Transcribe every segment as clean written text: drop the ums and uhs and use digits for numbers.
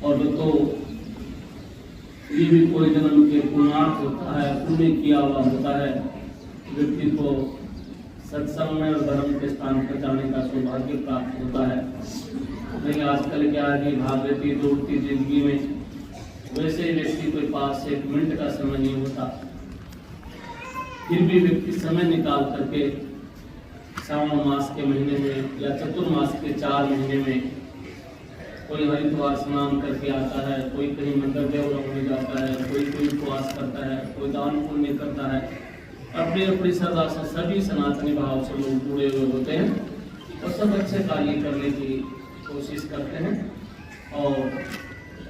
और तो ये भी कोई जन्म के पुण्यार्थ होता है, पुण्य किया हुआ होता है, व्यक्ति को सत्संग में और धर्म के स्थान पर जाने का सौभाग्य प्राप्त होता है। नहीं आजकल क्या है कि भागती दौड़ती जिंदगी में वैसे व्यक्ति के पास 1 मिनट का समय नहीं होता, फिर भी व्यक्ति समय निकाल करके श्रावण मास के महीने में या चतुर्मास के 4 महीने में कोई हरिद्वार स्नान करके आता है, कोई कहीं मंदिर देवलोक में जाता है, कोई उपवास करता है, कोई दान पुण्य करता है। अपनी अपनी श्रद्धा से सभी सनातनी भाव से लोग जुड़े हुए होते हैं और सब अच्छे कार्य करने की कोशिश करते हैं और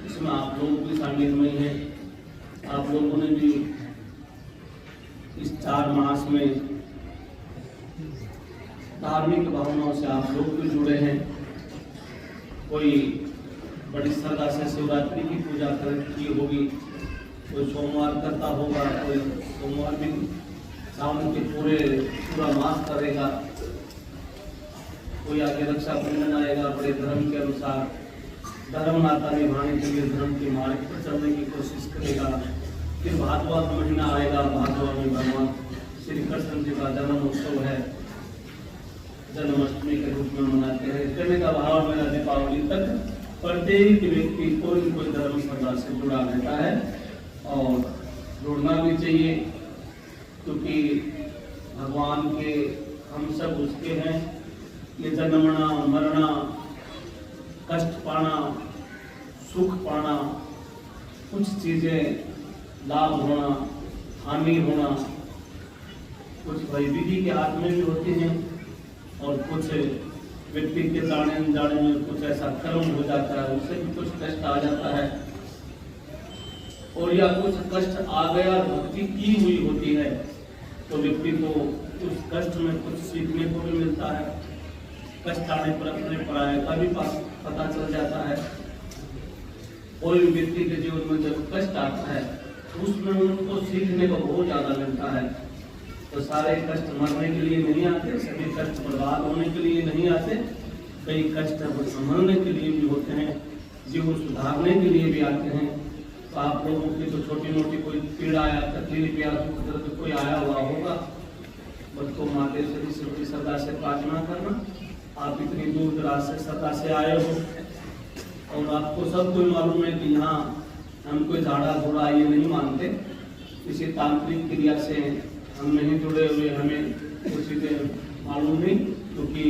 इसमें आप लोग भी शामिल हुए हैं। आप लोगों ने भी इस 4 मास में धार्मिक भावनाओं से आप लोग भी जुड़े हैं। कोई बड़ी श्रद्धा से शिवरात्रि की पूजा की होगी, कोई सोमवार करता होगा, कोई सोमवार भी सावन के पूरा मास करेगा, कोई आगे रक्षाबंधन आएगा, बड़े धर्म के अनुसार धर्म नाता निभाने के लिए धर्म के मार्ग पर चलने की कोशिश करेगा। फिर भादवा महीना आएगा, भादवा में भगवान श्री कृष्ण जी का जन्म उत्सव है, जन्माष्टमी के रूप में मनाते हैं। कहने का भाव मेरा दीपावली तक प्रत्येक व्यक्ति कोई न कोई धर्म श्रद्धा से जुड़ा रहता है और जुड़ना भी चाहिए, क्योंकि भगवान के हम सब उसके हैं। ये जन्मना मरना, कष्ट पाना, सुख पाना, कुछ चीजें लाभ होना, हानि होना, कुछ भयभीति के हाथ में भी होती हैं और कुछ व्यक्ति के जाने अनजाने में कुछ ऐसा कर्म हो जाता है, उससे भी कुछ कष्ट आ जाता है। और या कुछ कष्ट आ गया, भक्ति की हुई होती है तो व्यक्ति को उस कष्ट में कुछ सीखने को भी मिलता है। कष्ट आने पर अपने पराये का भी पता चल जाता है। कोई भी व्यक्ति के जीवन में जब कष्ट आता है उसमें उनको सीखने को बहुत ज्यादा मिलता है। तो सारे कष्ट मरने के लिए नहीं आते, सभी कष्ट बर्बाद होने के लिए नहीं आते, कई कष्ट संभलने के लिए भी होते हैं, जीवन सुधारने के लिए भी आते हैं। तो आप लोगों की तो छोटी मोटी कोई पीड़ा या तकलीफ या दुख दर्द कोई आया हुआ होगा, बस को माते से श्रद्धा से प्रार्थना करना। आप इतनी दूर दराज से श्रद्धा से आए हो और आपको सब कोई मालूम है कि यहाँ हम कोई झाड़ा घोड़ा ये नहीं मानते, किसी तांत्रिक क्रिया से हम नहीं जुड़े हुए, हमें कुछ चीजें मालूम नहीं, क्योंकि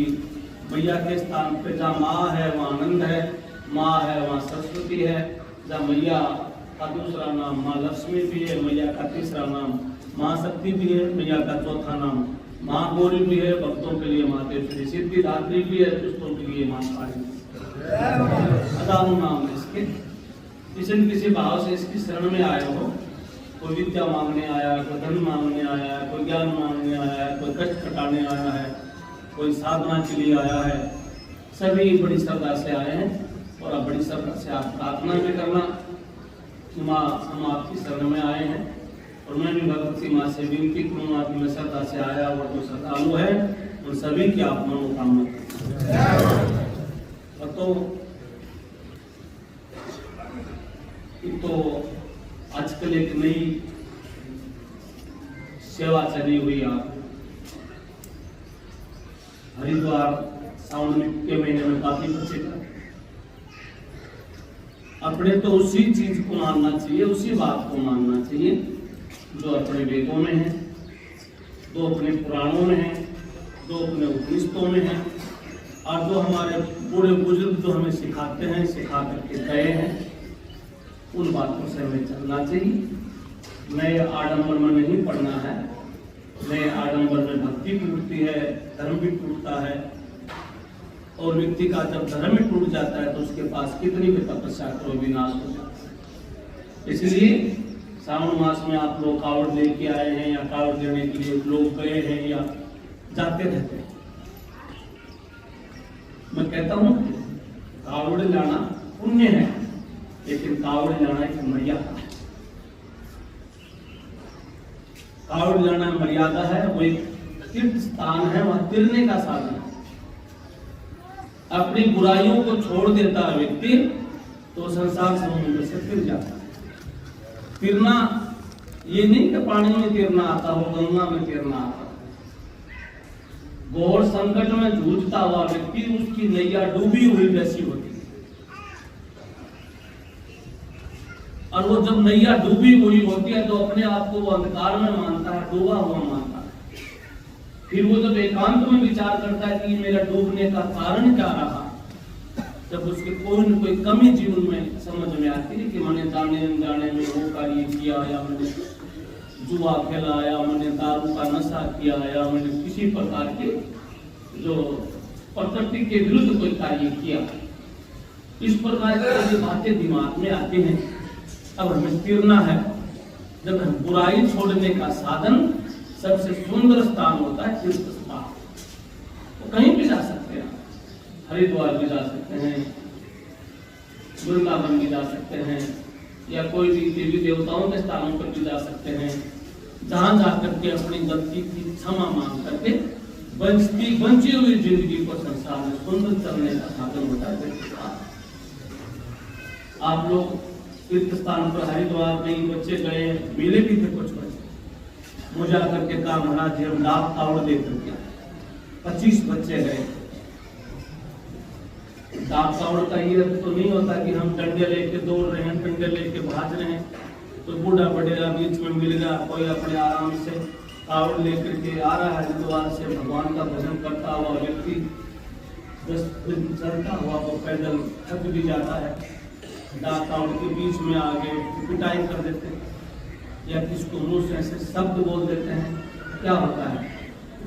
मैया के स्थान पे जहाँ माँ है वहाँ आनंद है, माँ है वहाँ सरस्वती है। जहाँ मैया का दूसरा नाम माँ लक्ष्मी भी है, मैया का तीसरा नाम माँ शक्ति भी है, मैया का चौथा नाम माँ गौरी भी है, भक्तों के लिए मातेश्वरी सिद्धिदात्री भी है, दुष्टों के लिए माँ काली। हजारों नाम है इसके। किसी न किसी भाव से इसकी शरण में आए हो, कोई विद्या मांगने आया है, कोई धन मांगने आया है, कोई ज्ञान मांगने आया है, कोई कष्ट कटाने आया है, कोई साधना के लिए आया है, सभी बड़ी श्रद्धा से आए हैं और अब बड़ी श्रद्धा से आप प्रार्थना भी करना कि माँ हम आपकी शरण में आए हैं। और मैं भी भगवती माँ से विनती करूँगा कि मैं श्रद्धा से आया और जो श्रद्धालु है उन सभी की आप मनोकामना। तो आजकल एक नई सेवा चली हुई आप हरिद्वार सावन के महीने में काफी प्रसिद्ध है। अपने तो उसी चीज को मानना चाहिए, उसी बात को मानना चाहिए जो अपने वेदों में है, जो अपने पुराणों में है, जो अपने उपनिषदों में है और जो हमारे बूढ़े बुजुर्ग जो हमें सिखाते हैं, सिखा करके गए हैं, उन बातों से हमें चलना चाहिए। नए आडंबर में नहीं पड़ना है। नए आडंबर में भक्ति टूटती है, धर्म भी टूटता है और व्यक्ति का जब धर्म ही टूट जाता है तो उसके पास कितनी भी तपस्या करो विनाश हो जाता है। इसलिए सावन मास में आप लोग कावड़ लेके आए हैं या कावड़ देने के लिए लोग गए हैं या जाते रहते हैं। मैं कहता हूँ कावड़ लाना पुण्य है, लेकिन कावड़ लाना एक मर्यादा है। कावड़ लाना मर्यादा है, वो एक तीर्थ स्थान है, वह तिरने का साधन है। अपनी बुराइयों को छोड़ देता है व्यक्ति तो संसार समुद्र से फिर जाता है। तिरना ये नहीं कि पानी में तैरना आता हो, गंगा में तैरना आता हो। घोर संकट में जूझता हुआ व्यक्ति, उसकी नैया डूबी हुई वैसी होती है। और वो जब नैया डूबी हुई होती है तो अपने आप को वो अंधकार में मानता है, डूबा हुआ मानता है। फिर वो जब एकांत में विचार करता है कि मेरा डूबने का कारण क्या रहा, जब उसके कोई न कोई कमी जीवन में समझ में आती है कि मैंने जाने अनजाने में वो कार्य किया, या मैंने जुआ खेला, या मैंने दारू का नशा किया, या मैंने किसी प्रकार के जो प्रकृति के विरुद्ध कोई कार्य किया, इस प्रकार की बातें दिमाग में आती हैं। अब हमें तिरना है। जब हम बुराई छोड़ने का साधन, सबसे सुंदर स्थान होता है तीर्थ स्थान। तो कहीं भी जा सकते हैं, हरिद्वार भी जा सकते हैं, वृंदावन भी जा सकते हैं, या कोई भी देवी देवताओं के स्थानों पर भी जा सकते हैं, जहां जाकर के अपनी गलती की क्षमा मांग करके बंची हुई जिंदगी को संसार में सुंदर करने का साधन होता है तीर्थ स्थान। आप लोग तीर्थ स्थान पर हरिद्वार कई बच्चे गए, मेले भी थे कुछ बच्चे, मुझे आकर के कहा महाराज जी हम डाक कावड़ देकर के 25 बच्चे गए। डाक कावड़ का ये अर्थ तो नहीं होता कि हम डंडे लेके दौड़ रहे हैं, डंडे लेके भाग रहे हैं, तो बूढ़ा बढ़ेगा बीच में मिल गया, कोई अपने आराम से कावड़ लेकर के आ रहा है हरिद्वार से, भगवान का भजन करता हुआ व्यक्ति 10 दिन चलता हुआ वो पैदल थक भी जाता है, डाक कावड़ के बीच में आगे पिटाई कर देते हैं, या किसको मुंह से ऐसे शब्द बोल देते हैं। क्या होता है,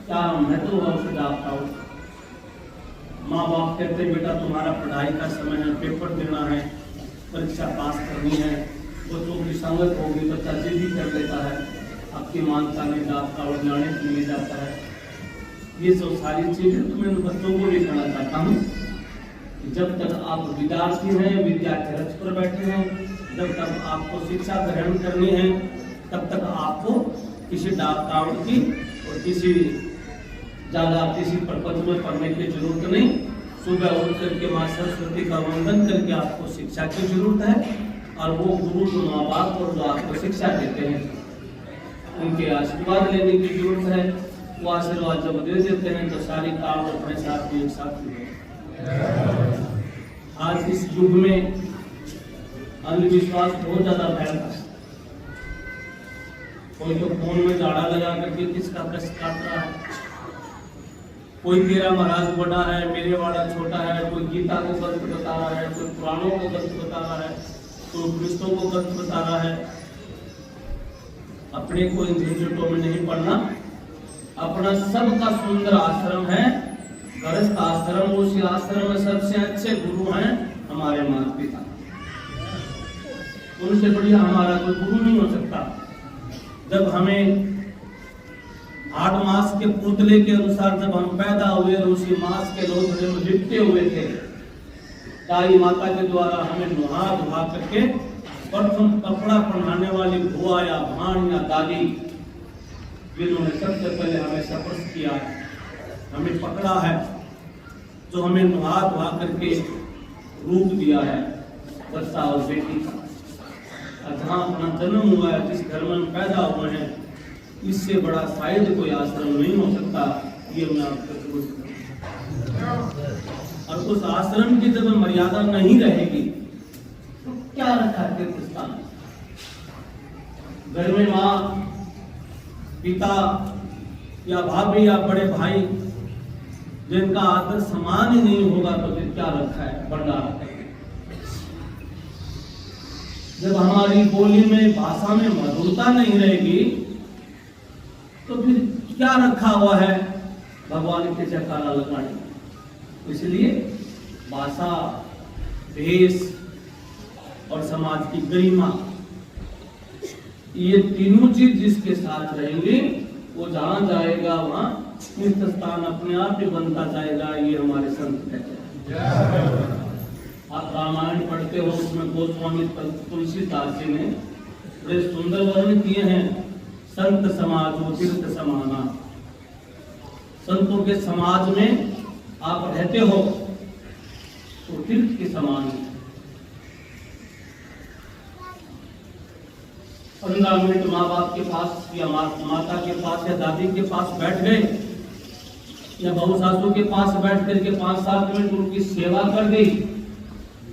क्या महत्व हुआ उस डाक कावड़? माँ बाप कहते बेटा तुम्हारा पढ़ाई का समय है, पेपर देना है, परीक्षा पास करनी है, बच्चों की संगत होगी, बच्चा जिद भी कर लेता है, आपकी मानता नहीं डाक कावड़ जाने के लिए जाता है। ये सब सारी चीजें तो मैं बच्चों को भी कहना चाहता हूँ, जब तक आप विद्यार्थी हैं, विद्या के रथ पर बैठे हैं, जब तक आपको शिक्षा ग्रहण करनी है, तब तक आपको किसी डाक कावड़ की और किसी ज्यादा किसी प्रपंच में पढ़ने की जरूरत नहीं। सुबह उठ करके माँ सरस्वती का वंदन करके आपको शिक्षा की जरूरत है, और वो गुरु जो माँ बाप और जो आपको शिक्षा देते हैं उनके आशीर्वाद लेने की जरूरत है। वो आशीर्वाद जब दे देते हैं तो सारी काम अपने साथ एक साथ हुए। आज इस युग में अंधविश्वास बहुत ज्यादा फैलता है। कोई तो फोन में झाड़ा लगा करके किसका कष्ट काट रहा है, कोई तेरा महाराज बड़ा है, मेरे वाला छोटा है, कोई गीता को गलत बता रहा है, कोई पुराणों को गलत बता रहा है, कोई उपनिषदों को गलत बता रहा है। अपने को इन झंझटों में नहीं पड़ना। अपना सबका सुंदर आश्रम है, गृहस्थ आश्रम। उसी आश्रम में सबसे अच्छे गुरु हैं हमारे माता पिता। उनसे बढ़िया हमारा कोई गुरु नहीं हो सकता। जब हमें 8 मास के पुतले के अनुसार जब हम पैदा हुए, उसी मास के रोज हम लिपटे हुए थे, ताई माता के द्वारा हमें नुहा धुआ करके प्रथम कपड़ा पहनाने वाली बुआ या भाण या दादी, जिन्होंने सबसे पहले हमें स्पर्श किया है, हमें पकड़ा है, जो हमें नुहा धुआ करके रूप दिया है बच्चा और बेटी का। जहाँ अपना जन्म हुआ है, जिस घर में पैदा हुए हैं, इससे बड़ा शायद कोई आश्रम नहीं हो सकता। ये मैं आपको और उस आश्रम की जब मर्यादा नहीं रहेगी तो क्या रखा है तीर्थ स्थान? घर में माँ पिता या भाभी या बड़े भाई जिनका आदर समान ही नहीं होगा तो फिर क्या रखा है? भंडारा। जब हमारी बोली में भाषा में मधुरता नहीं रहेगी तो फिर क्या रखा हुआ है भगवान के जयकारा लगाने? इसलिए भाषा, भेष और समाज की गरिमा, ये तीनों चीज जिसके साथ रहेंगे वो जहां जाएगा वहां तीर्थ स्थान अपने आप ही बनता जाएगा। ये हमारे संत कहते हैं। आप रामायण पढ़ते हो, उसमें गोस्वामी तुलसीदास जी ने बड़े सुंदर वर्णन किए हैं। संत समाजो तीर्थ समाना, संतों के समाज में आप रहते हो तो तीर्थ के समान। 15 मिनट माँ बाप के पास या माता के पास या दादी के पास बैठ गए या बहू सासू के पास बैठ करके 5-7 मिनट उनकी सेवा कर दी,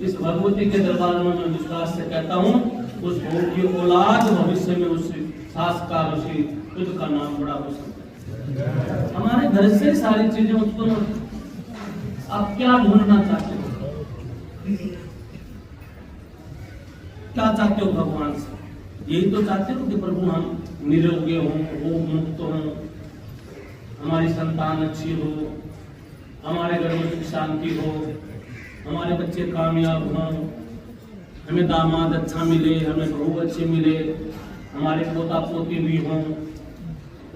इस भगवती के दरबार में मैं विश्वास से कहता हूँ उस बहू की औलाद भविष्य में उस सास का ऋषि खुद का नाम बड़ा हो सकता है। हमारे घर से सारी चीजें उत्पन्न होती। आप क्या ढूंढना चाहते हो, क्या चाहते हो भगवान से? यही तो चाहते हो कि प्रभु हम निरोगी हों, रोग मुक्त हों, हमारी संतान अच्छी हो, हमारे घर में सुख शांति हो, हमारे बच्चे कामयाब हों, हमें दामाद अच्छा मिले, हमें बहू अच्छे मिले, हमारे पोता पोती भी हों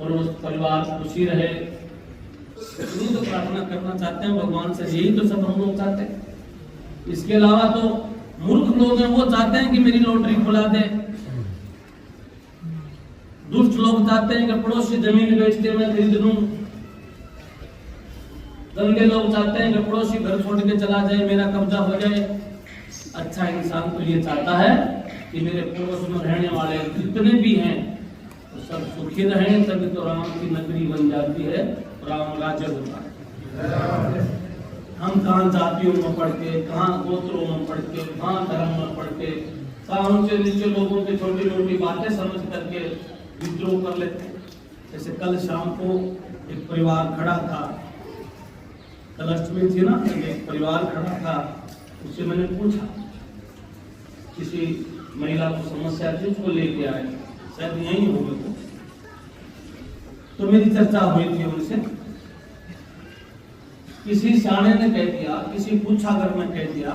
और उस परिवार खुशी रहे। यही तो प्रार्थना करना चाहते हैं भगवान से, यही तो सब हम लोग चाहते हैं। इसके अलावा तो मूर्ख लोग हैं, वो चाहते हैं कि मेरी लॉटरी खुला दे। दुष्ट लोग चाहते हैं कि पड़ोसी जमीन बेच के मैं खरीद लूं। गंदे लोग चाहते हैं कि पड़ोसी घर छोड़ के चला जाए, मेरा कब्जा हो जाए। अच्छा इंसान तो ये चाहता है कि मेरे पड़ोस में रहने वाले जितने भी हैं तो सब सुखी रहें, तभी तो राम की नगरी बन जाती है, राम राज्य होता है। हम कहाँ जातियों में पढ़ के, कहाँ गोत्रों में पढ़ के, कहाँ धर्म में पढ़ के, कहाँ ऊंचे नीचे लोगों की छोटी मोटी बातें समझ करके विद्रोह कर लेते। जैसे कल शाम को एक परिवार खड़ा था, कल अष्टमी थी ना, एक परिवार खड़ा था, उससे मैंने पूछा, किसी महिला को समस्या थी, उसको लेके आए, शायद यही होगी तो मेरी चर्चा हुई थी उनसे। किसी सियाने ने कह दिया, किसी पूछा कर में कह दिया